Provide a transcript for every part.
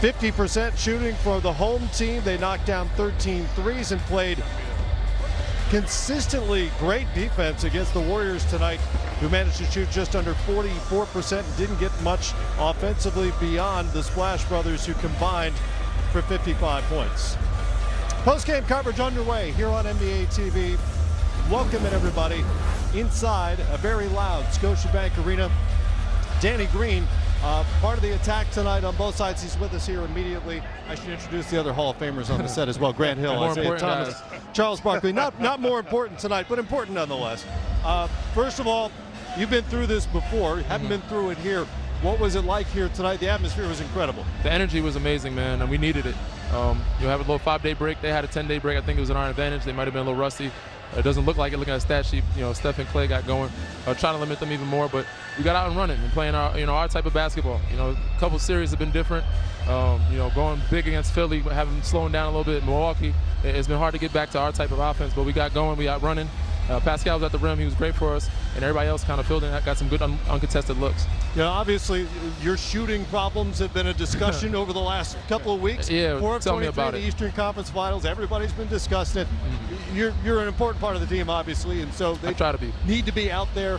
50% shooting for the home team. They knocked down 13 threes and played consistently great defense against the Warriors tonight, who managed to shoot just under 44% and didn't get much offensively beyond the Splash Brothers, who combined for 55 points. Post-game coverage underway here on NBA TV. Welcome everybody inside a very loud Scotiabank Arena. Danny Green, part of the attack tonight on both sides. He's with us here immediately. I should introduce the other Hall of Famers on the set as well. Grant Hill, Isaiah Thomas, Charles Barkley. Not more important tonight, but important nonetheless. First of all, you've been through this before. Haven't been through it here. What was it like here tonight? The atmosphere was incredible. The energy was amazing, man, and we needed it. You have a little 5-day break. They had a 10-day break. I think it was in our advantage. They might have been a little rusty. It doesn't look like it looking at the stat sheet. Steph and Clay got going, trying to limit them even more, but we got out and running and playing our type of basketball. A couple series have been different. Going big against Philly, having slowing down a little bit. Milwaukee, it's been hard to get back to our type of offense, but we got going, we got running. Pascal was at the rim, he was great for us, and everybody else kind of filled in, got some good uncontested looks. Obviously your shooting problems have been a discussion over the last couple of weeks. Yeah, 4 of tell 23 me about in the it. Eastern Conference Finals, everybody's been discussing it. You're an important part of the team, obviously, and so they try to be. Need to be out there.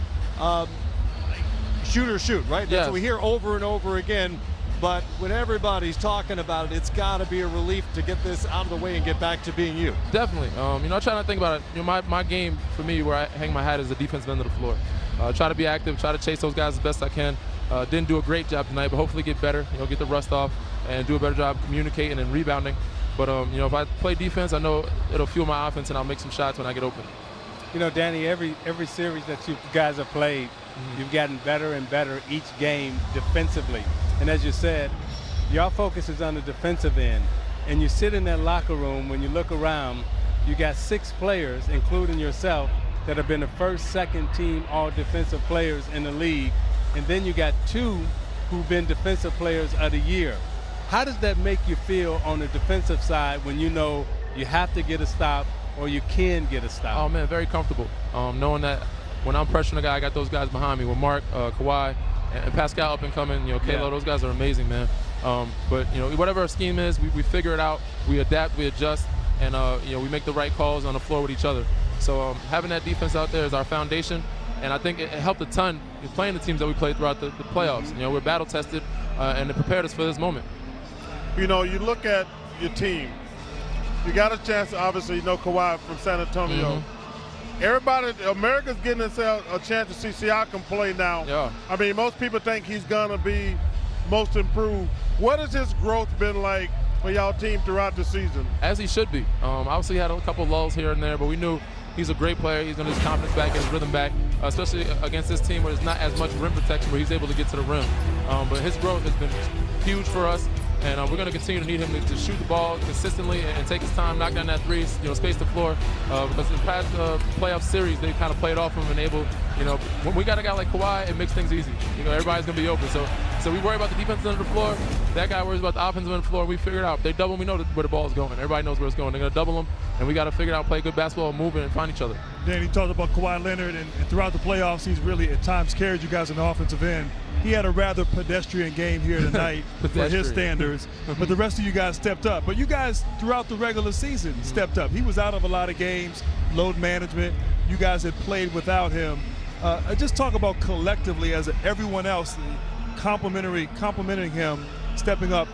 Shoot or shoot, right? That's what we hear over and over again. But when everybody's talking about it, it's got to be a relief to get this out of the way and get back to being you. Definitely. I try not to think about it. My game, for me, where I hang my hat is the defensive end of the floor. Try to be active, try to chase those guys as best I can. Didn't do a great job tonight, but hopefully get better, get the rust off and do a better job communicating and rebounding. But, if I play defense, I know it'll fuel my offense and I'll make some shots when I get open. Danny, every series that you guys have played, you've gotten better and better each game defensively. And as you said, your focus is on the defensive end. And you sit in that locker room, when you look around, you got 6 players, including yourself, that have been the first, second team all defensive players in the league. And then you got 2 who've been defensive players of the year. How does that make you feel on the defensive side when you know you have to get a stop or you can get a stop? Oh, man, very comfortable. Knowing that when I'm pressuring a guy, I got those guys behind me with Mark, Kawhi, and Pascal up and coming, Kalo, those guys are amazing, man. But, whatever our scheme is, we figure it out, we adapt, we adjust, and, we make the right calls on the floor with each other. So having that defense out there is our foundation, and I think it helped a ton playing the teams that we played throughout the playoffs. We're battle-tested, and it prepared us for this moment. You look at your team. You got a chance, obviously, Kawhi from San Antonio. Everybody, America's getting themselves a chance to see Siakam play now. Yeah. I mean, most people think he's going to be most improved. What has his growth been like for y'all team throughout the season? As he should be. Obviously, he had a couple lulls here and there, but we knew he's a great player. He's going to his confidence back, get his rhythm back, especially against this team where there's not as much rim protection, where he's able to get to the rim. But his growth has been huge for us. And we're going to continue to need him to shoot the ball consistently and take his time, knock down that threes, space the floor. Because in the past playoff series, they kind of played off him and able, when we got a guy like Kawhi, it makes things easy. Everybody's going to be open. So we worry about the defense end of the floor. That guy worries about the offensive end of the floor. We figure it out. If they double him, we know where the ball is going. Everybody knows where it's going. They're going to double him, and we got to figure out, play good basketball, move it, and find each other. Danny talked about Kawhi Leonard, and throughout the playoffs, he's really at times carried you guys on the offensive end. He had a rather pedestrian game here tonight for his standards, but the rest of you guys stepped up. But you guys, throughout the regular season, stepped up. He was out of a lot of games, load management. You guys had played without him. Just talk about collectively as everyone else complimenting him, stepping up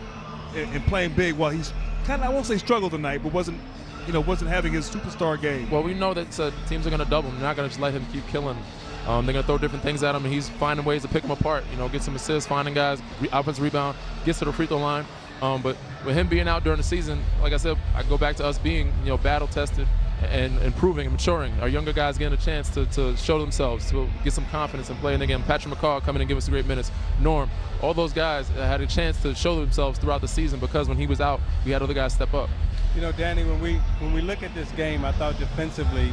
and playing big while he's kind of, I won't say struggled tonight, but wasn't having his superstar game. Well, we know that teams are going to double him. They're not going to just let him keep killing them. They're going to throw different things at him, and he's finding ways to pick them apart, get some assists, finding guys, offensive rebound, gets to the free throw line. But with him being out during the season, like I said, I go back to us being, battle-tested and improving and maturing. Our younger guys getting a chance to show themselves, to get some confidence and play. And again, Patrick McCaw coming and give us great minutes. Norm, all those guys had a chance to show themselves throughout the season because when he was out, we had other guys step up. Danny, when we look at this game, I thought defensively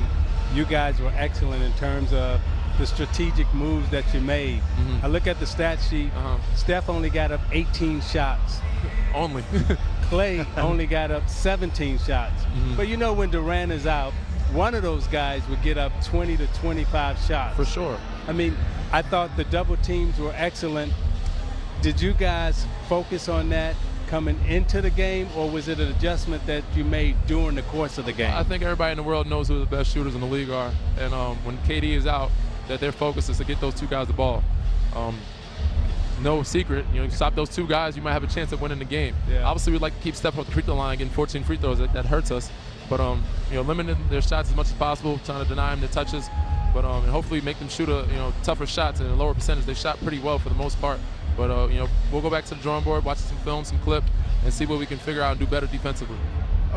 you guys were excellent in terms of the strategic moves that you made. I look at the stat sheet. Steph only got up 18 shots. Only. Clay only got up 17 shots. But when Durant is out, one of those guys would get up 20 to 25 shots. For sure. I mean, I thought the double teams were excellent. Did you guys focus on that coming into the game, or was it an adjustment that you made during the course of the game? I think everybody in the world knows who the best shooters in the league are. And when KD is out, that their focus is to get those two guys the ball. No secret, you stop those two guys, you might have a chance of winning the game. Yeah. Obviously, we'd like to keep Steph off the free throw line, getting 14 free throws. That hurts us. But limiting their shots as much as possible, trying to deny them their touches. But and hopefully make them shoot tougher shots and a lower percentage. They shot pretty well for the most part. But we'll go back to the drawing board, watch some film, some clip, and see what we can figure out and do better defensively.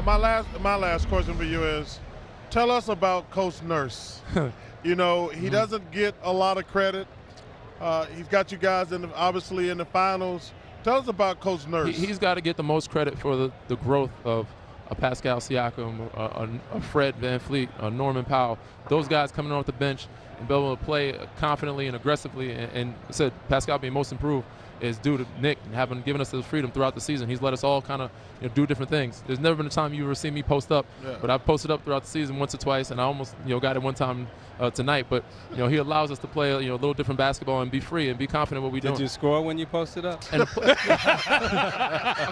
My last question for you is, tell us about Coach Nurse. He doesn't get a lot of credit. He's got you guys obviously in the finals. Tell us about Coach Nurse. He's got to get the most credit for the growth of a Pascal Siakam, a Fred VanVleet, a Norman Powell. Those guys coming off the bench and be able to play confidently and aggressively. And I said Pascal being most improved is due to Nick and given us the freedom throughout the season. He's let us all kind of do different things. There's never been a time you ever seen me post up, but I've posted up throughout the season once or twice, and I almost got it one time tonight. But he allows us to play a little different basketball and be free and be confident what we do. Did you score when you posted up? And a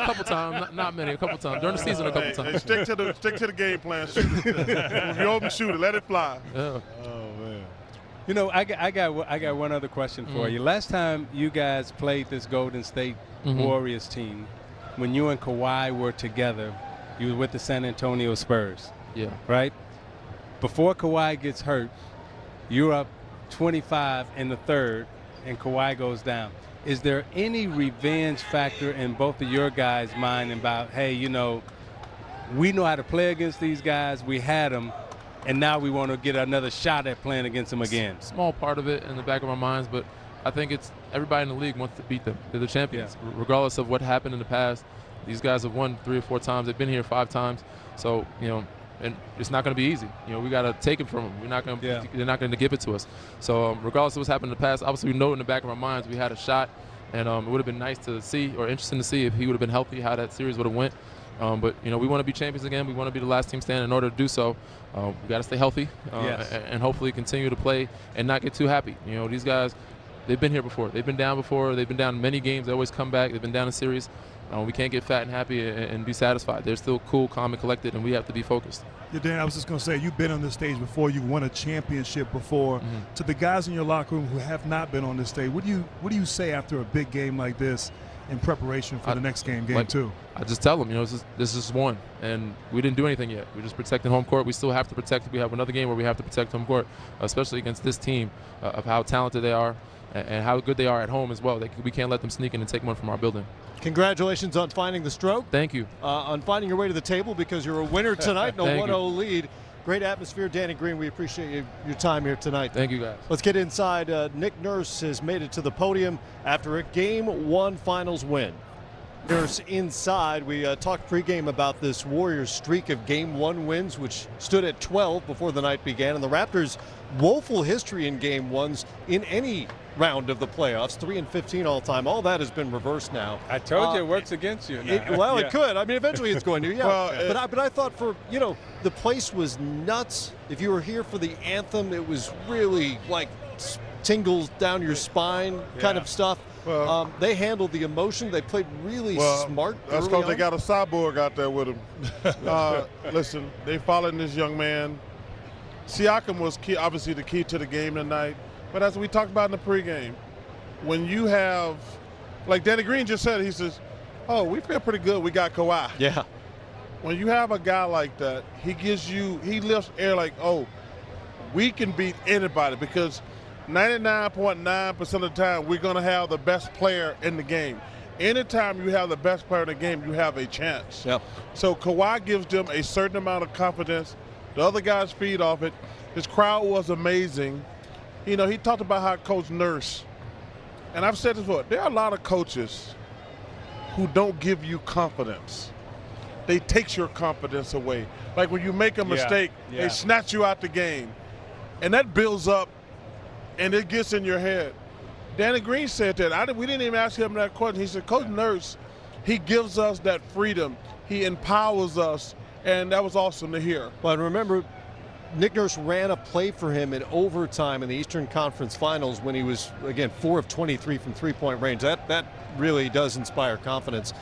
couple times, not many, a couple times during the season, a couple times. Stick to the game plan. Shoot it. If you open, shoot it. Let it fly. Yeah. Oh man. I got one other question for you. Last time you guys played this Golden State Warriors team, when you and Kawhi were together, you were with the San Antonio Spurs. Yeah. Right? Before Kawhi gets hurt, you're up 25 in the third, and Kawhi goes down. Is there any revenge factor in both of your guys' mind about, hey, we know how to play against these guys, we had them, and now we want to get another shot at playing against them again? Small part of it in the back of our minds, but I think it's everybody in the league wants to beat them. They're the champions. Yeah. Regardless of what happened in the past, these guys have won 3 or 4 times. They've been here 5 times. So, and it's not going to be easy. We got to take it from them. We're not going to. They're not going to give it to us. So regardless of what's happened in the past, obviously we know in the back of our minds we had a shot, and it would have been nice to see, or interesting to see, if he would have been healthy, how that series would have went. But we want to be champions again. We want to be the last team standing. In order to do so, we got to stay healthy and hopefully continue to play and not get too happy. These guys, they've been here before. They've been down before. They've been down in many games. They always come back. They've been down in series. We can't get fat and happy and be satisfied. They're still cool, calm, and collected, and we have to be focused. Yeah, Dan, I was just going to say, you've been on this stage before. You've won a championship before. To the guys in your locker room who have not been on this stage, what do you say after a big game like this in preparation for the next game two? I just tell them, this is one, and we didn't do anything yet. We're just protecting home court. We still have to protect it. We have another game where we have to protect home court, especially against this team, of how talented they are and how good they are at home as well. We can't let them sneak in and take one from our building. Congratulations on finding the stroke. Thank you. On finding your way to the table, because you're a winner tonight in a 1-0 lead. Great atmosphere. Danny Green, we appreciate your time here tonight. Thank you, guys. Let's get inside. Nick Nurse has made it to the podium after a Game 1 finals win. Nurse inside. We talked pregame about this Warriors streak of Game 1 wins, which stood at 12 before the night began, and the Raptors' woeful history in Game 1s in any round of the playoffs, 3-15 all time. All that has been reversed now. I told you it works against you. It could. I mean, eventually it's going to. Yeah. Well, but I thought the place was nuts. If you were here for the anthem, it was really like tingles down your spine kind of stuff. Well, they handled the emotion. They played really smart. That's because they got a cyborg out there with them. Listen, they followed this young man. Siakam was obviously the key to the game tonight. But as we talked about in the pregame, when you have, like Danny Green just said, he says, oh, we feel pretty good. We got Kawhi. Yeah. When you have a guy like that, he lifts air like, oh, we can beat anybody, because 99.9% of the time we're going to have the best player in the game. Anytime you have the best player in the game, you have a chance. Yep. So Kawhi gives them a certain amount of confidence. The other guys feed off it. His crowd was amazing. He talked about how Coach Nurse, and I've said this before, there are a lot of coaches who don't give you confidence. They take your confidence away. Like when you make a mistake, they snatch you out the game. And that builds up, and it gets in your head. Danny Green said that. We didn't even ask him that question. He said, Coach Nurse, he gives us that freedom. He empowers us, and that was awesome to hear. But remember, Nick Nurse ran a play for him in overtime in the Eastern Conference Finals when he was, again, 4 of 23 from three-point range. That really does inspire confidence.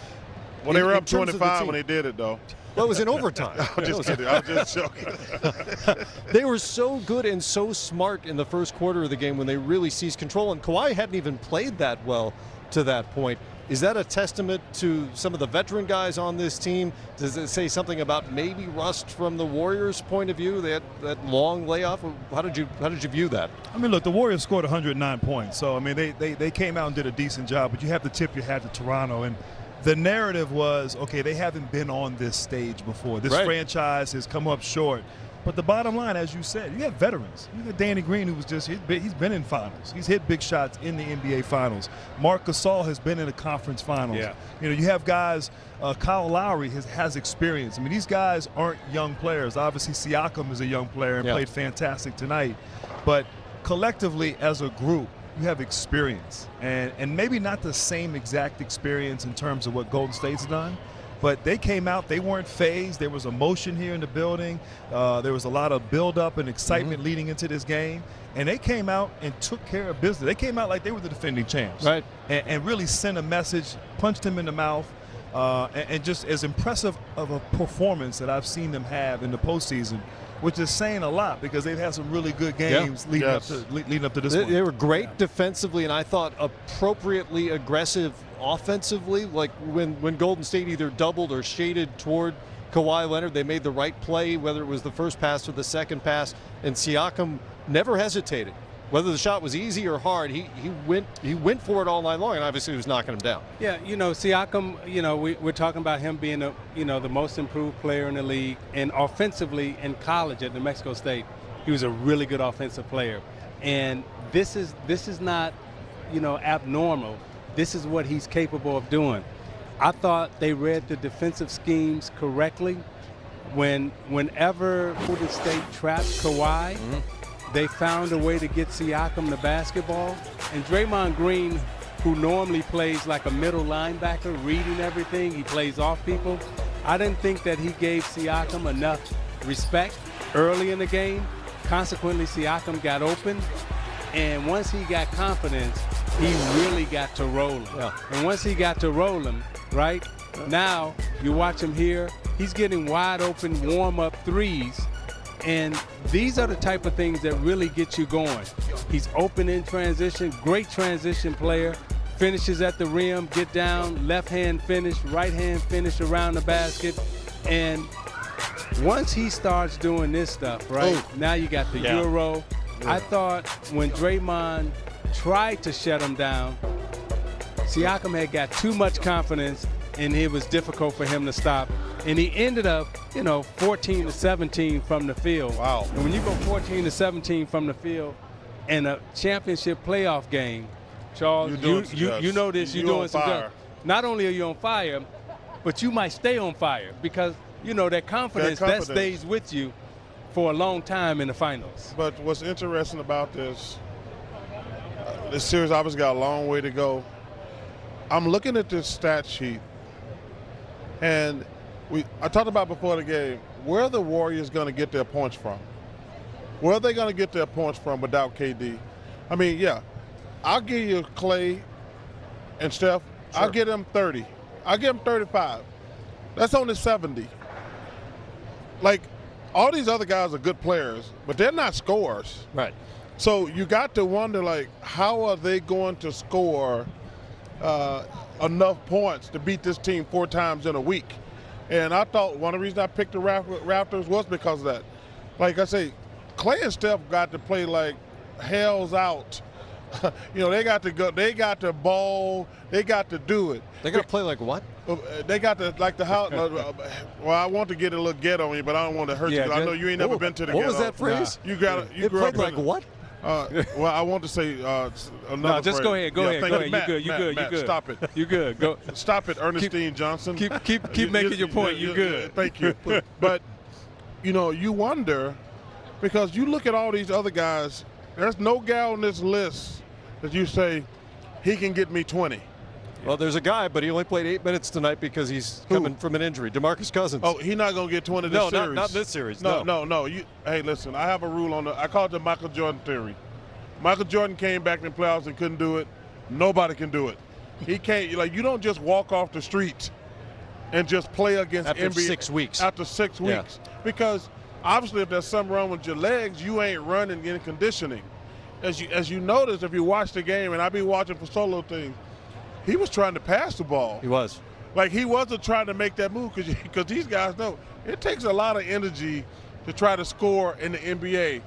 Well, they were in up terms of the 25 team. when they did it, though. Well, it was in overtime. I'm just kidding. I'm just joking. They were so good and so smart in the first quarter of the game when they really seized control, and Kawhi hadn't even played that well to that point. Is that a testament to some of the veteran guys on this team? Does it say something about maybe rust from the Warriors' point of view? They had that long layoff. How did you view that? I mean, look, the Warriors scored 109 points. So, I mean, they came out and did a decent job, but you have to tip your hat to Toronto. And the narrative was, okay, they haven't been on this stage before. This franchise has come up short. But the bottom line, as you said, you have veterans. You got Danny Green, who was he's been in finals. He's hit big shots in the NBA finals. Marc Gasol has been in the conference finals. Yeah. You know, you have guys, Kyle Lowry has experience. I mean, these guys aren't young players. Obviously, Siakam is a young player and played fantastic tonight. But collectively, as a group, you have experience. And maybe not the same exact experience in terms of what Golden State's done. But they came out, they weren't phased. There was emotion here in the building. There was a lot of buildup and excitement leading into this game. And they came out and took care of business. They came out like they were the defending champs. Right. And really sent a message, punched him in the mouth, and just as impressive of a performance that I've seen them have in the postseason, which is saying a lot because they've had some really good games leading up to this one. They were great defensively, and I thought appropriately aggressive offensively. Like when Golden State either doubled or shaded toward Kawhi Leonard, they made the right play, whether it was the first pass or the second pass, and Siakam never hesitated. Whether the shot was easy or hard, he went for it all night long, and obviously he was knocking him down. Yeah, you know, Siakam, you know, we're talking about him being the most improved player in the league, and offensively in college at New Mexico State, he was a really good offensive player. And this is not, abnormal. This is what he's capable of doing. I thought they read the defensive schemes correctly. Whenever Golden State trapped Kawhi, they found a way to get Siakam the basketball. And Draymond Green, who normally plays like a middle linebacker, reading everything, he plays off people. I didn't think that he gave Siakam enough respect early in the game. Consequently, Siakam got open. And once he got confidence, he really got to roll him. Yeah. And once he got to roll him, right, now you watch him here, he's getting wide open warm-up threes. And these are the type of things that really get you going. He's open in transition, great transition player, finishes at the rim, get down, left hand finish, right hand finish around the basket. And once he starts doing this stuff, right, now you got the Euro. I thought when Draymond tried to shut him down, Siakam had got too much confidence and it was difficult for him to stop. And he ended up, 14 to 17 from the field. Wow. And when you go 14 to 17 from the field in a championship playoff game, Charles, you know this, you're doing some fire. stuff. Not only are you on fire, but you might stay on fire because, that confidence that stays with you for a long time in the finals. But what's interesting about this series obviously got a long way to go. I'm looking at this stat sheet, and I talked about before the game, where are the Warriors going to get their points from? Where are they going to get their points from without KD? I mean, I'll give you Clay and Steph. Sure. I'll give them 30. I'll give them 35. That's only 70. Like, all these other guys are good players, but they're not scorers. Right. So you got to wonder, like, how are they going to score enough points to beat this team 4 times in a week? And I thought one of the reasons I picked the Raptors was because of that. Like I say, Clay and Steph got to play like hell's out. They got to go. They got to ball. They got to do it. They got to play like what? They got to like the house. Well, I want to get a little ghetto on you, but I don't want to hurt you. I know you ain't never been to the ghetto. What was that phrase? You got. You it grew played up like what? Well, I want to say another No, just phrase. go ahead. Go ahead. You good. Matt, stop it. You good. Go. Stop it, Ernestine Johnson. Keep making your point. You good. Thank you. But you wonder because you look at all these other guys. There's no guy on this list that you say he can get me 20. Well, there's a guy, but he only played 8 minutes tonight because he's coming from an injury. DeMarcus Cousins. Oh, he's not going to get 20 this series. No, not this series. No. Hey, listen, I have a rule on I call it the Michael Jordan theory. Michael Jordan came back in the playoffs and couldn't do it. Nobody can do it. He can't, you don't just walk off the street and just play against After NBA 6 weeks. After 6 weeks, because obviously if there's something wrong with your legs, you ain't running in conditioning. As you notice, if you watch the game, and I be watching for solo things, he was trying to pass the ball. He was. Like he wasn't trying to make that move because these guys know it takes a lot of energy to try to score in the NBA.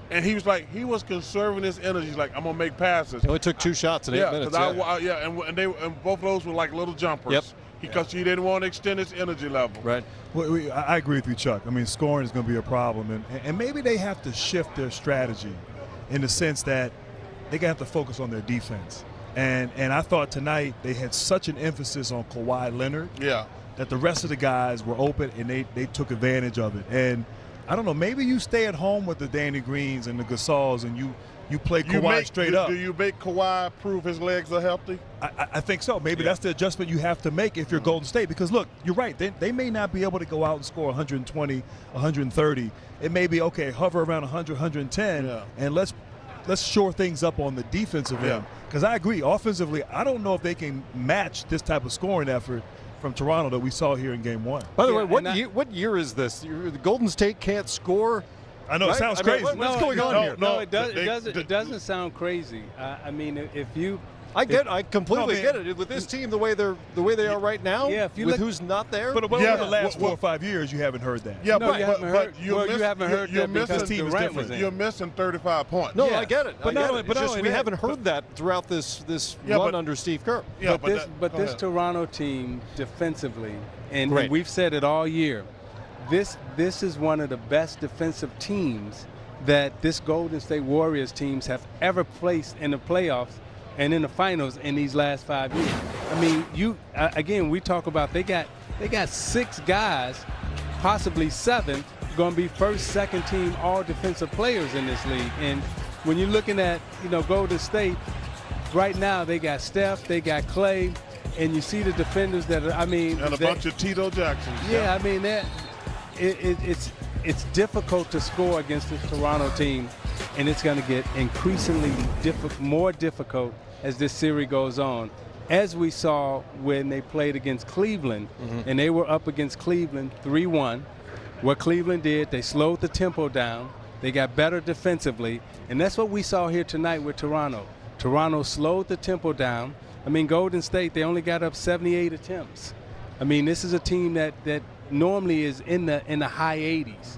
And he was conserving his energy. He's like, I'm gonna make passes. He only took 2 shots in 8 minutes. And both of those were like little jumpers. Yep. Because he didn't want to extend his energy level. Right. Well, I agree with you, Chuck. I mean, scoring is going to be a problem, and maybe they have to shift their strategy in the sense that they're going to have to focus on their defense. And I thought tonight they had such an emphasis on Kawhi Leonard that the rest of the guys were open and they took advantage of it. And I don't know, maybe you stay at home with the Danny Greens and the Gasols and you play Kawhi straight up. Do you make Kawhi prove his legs are healthy? I think so. Maybe that's the adjustment you have to make if you're Golden State. Because, look, you're right. They may not be able to go out and score 120, 130. It may be, okay, hover around 100, 110, and let's shore things up on the defensive end. Because I agree, offensively, I don't know if they can match this type of scoring effort from Toronto that we saw here in Game 1. By the way, what year is this? The Golden State can't score? I know, it sounds crazy. What's going on here? No, it doesn't sound crazy. I mean, if you – I completely get it. With this team, the way they are right now, if you with look, who's not there. But over the last 4 or 5 years, you haven't heard that. Yeah, no, you haven't heard that because this team is Durant was different. in. You're missing 35 points. No, I get it. But we haven't heard that throughout this run under Steve Kerr. Yeah, but this Toronto team defensively, and Great. we've said it all year, this is one of the best defensive teams that this Golden State Warriors teams have ever placed in the playoffs and in the finals in these last 5 years. I mean, again, we talk about they got 6 guys, possibly 7, going to be first, second team all defensive players in this league. And when you're looking at, Golden State, right now they got Steph, they got Clay, and you see the defenders that are, and a bunch of Tito Jacksons. Yeah, I mean, it's difficult to score against this Toronto team, and it's going to get increasingly more difficult as this series goes on. As we saw when they played against Cleveland, and they were up against Cleveland 3-1. What Cleveland did, they slowed the tempo down. They got better defensively, and that's what we saw here tonight with Toronto. Toronto slowed the tempo down. I mean, Golden State, they only got up 78 attempts. I mean, this is a team that normally is in the high 80s,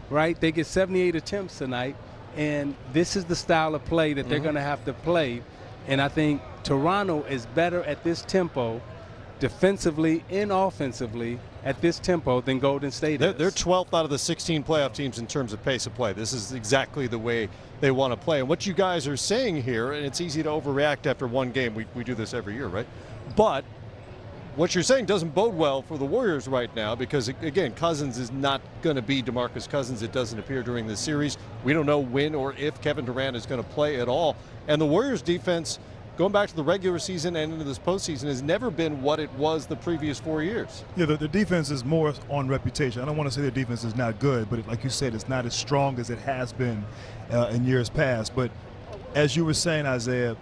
right? They get 78 attempts tonight, and this is the style of play that they're going to have to play. And I think Toronto is better at this tempo, defensively and offensively, at this tempo than Golden State is. They're 12th out of the 16 playoff teams in terms of pace of play. This is exactly the way they want to play. And what you guys are saying here, and it's easy to overreact after one game. We do this every year, right? But what you're saying doesn't bode well for the Warriors right now because, again, Cousins is not going to be DeMarcus Cousins. It doesn't appear during this series. We don't know when or if Kevin Durant is going to play at all. And the Warriors defense, going back to the regular season and into this postseason, has never been what it was the previous 4 years. Yeah, the defense is more on reputation. I don't want to say their defense is not good, but like you said, it's not as strong as it has been in years past. But as you were saying, Isaiah,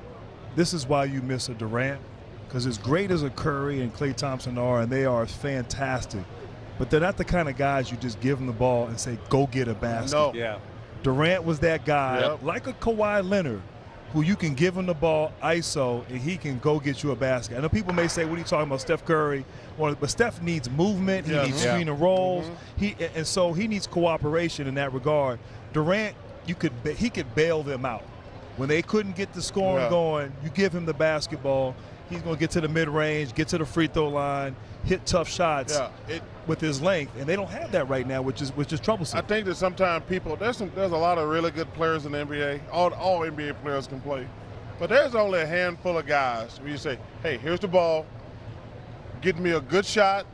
this is why you miss a Durant, because as great as a Curry and Klay Thompson are, and they are fantastic, but they're not the kind of guys you just give them the ball and say, go get a basket. No. Yeah. Durant was that guy, Yep. like a Kawhi Leonard, who you can give him the ball, ISO, and he can go get you a basket. I know people may say, what are you talking about, Steph Curry? But Steph needs movement. He needs screen and rolls. And so he needs cooperation in that regard. Durant, he could bail them out. When they couldn't get the scoring going, you give him the basketball. He's going to get to the mid-range, get to the free throw line, hit tough shots with his length, and they don't have that right now, which is troublesome. I think that sometimes there's a lot of really good players in the NBA. All NBA players can play, but there's only a handful of guys where you say, "Hey, here's the ball. Get me a good shot,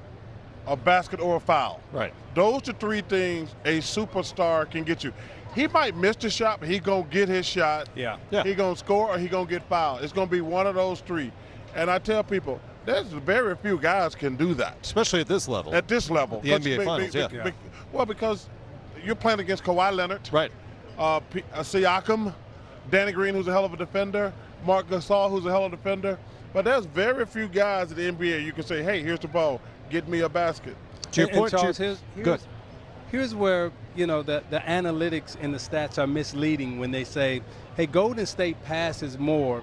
a basket, or a foul." Right. Those are 3 things a superstar can get you. He might miss the shot, but he's going to get his shot. Yeah. He's going to score or he's going to get fouled. It's going to be one of those 3. And I tell people, there's very few guys can do that. Especially at this level. At this level. The NBA Finals, Well, because you're playing against Kawhi Leonard. Right. Siakam, Danny Green, who's a hell of a defender, Marc Gasol, who's a hell of a defender, But there's very few guys in the NBA you can say, hey, here's the ball, get me a basket. To your And point, Charles, good. here's where, you know, the analytics and the stats are misleading when they say, hey, Golden State passes more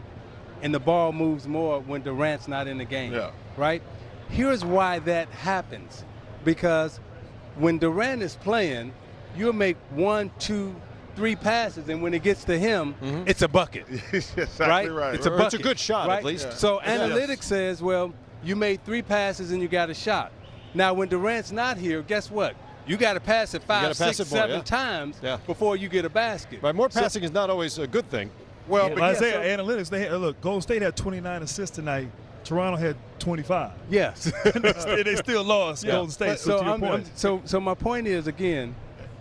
and the ball moves more when Durant's not in the game, right? Here's why that happens. Because when Durant is playing, you'll make 1, 2, 3 passes, and when it gets to him, it's a bucket. Exactly right. It's a bucket. It's a good shot, right? at least. Yeah. So analytics says, well, you made 3 passes and you got a shot. Now, when Durant's not here, guess what? You got to pass it 5, 6, 7 times before you get a basket. Right, more passing is not always a good thing. Well, Well, Isaiah, analytics, look, Golden State had 29 assists tonight. Toronto had 25. Yes. They still lost Golden State. But So, to your point. so my point is, again,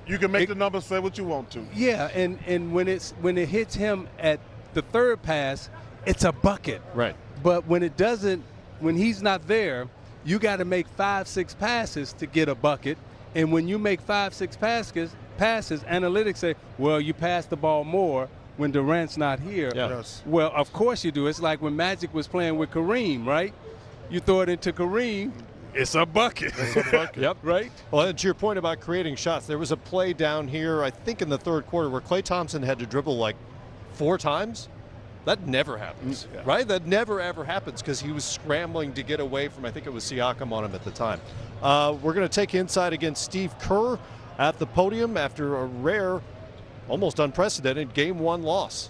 you can make the numbers say what you want to. yeah, and when it hits him at the 3rd pass, it's a bucket. Right. But when it doesn't, when he's not there, you got to make 5, 6 passes to get a bucket. And when you make 5, 6 passes, analytics say, well, you pass the ball more when Durant's not here. Yeah. Yes. Well, of course you do. It's like when Magic was playing with Kareem, right? You throw it into Kareem, it's a bucket. Yep. Right? Well, and to your point about creating shots, there was a play down here, I think in the 3rd quarter, where Klay Thompson had to dribble like 4 times. That never happens, right? That never, ever happens because he was scrambling to get away from, I think it was Siakam on him at the time. We're going to take inside against Steve Kerr at the podium after a rare, almost unprecedented Game 1 loss.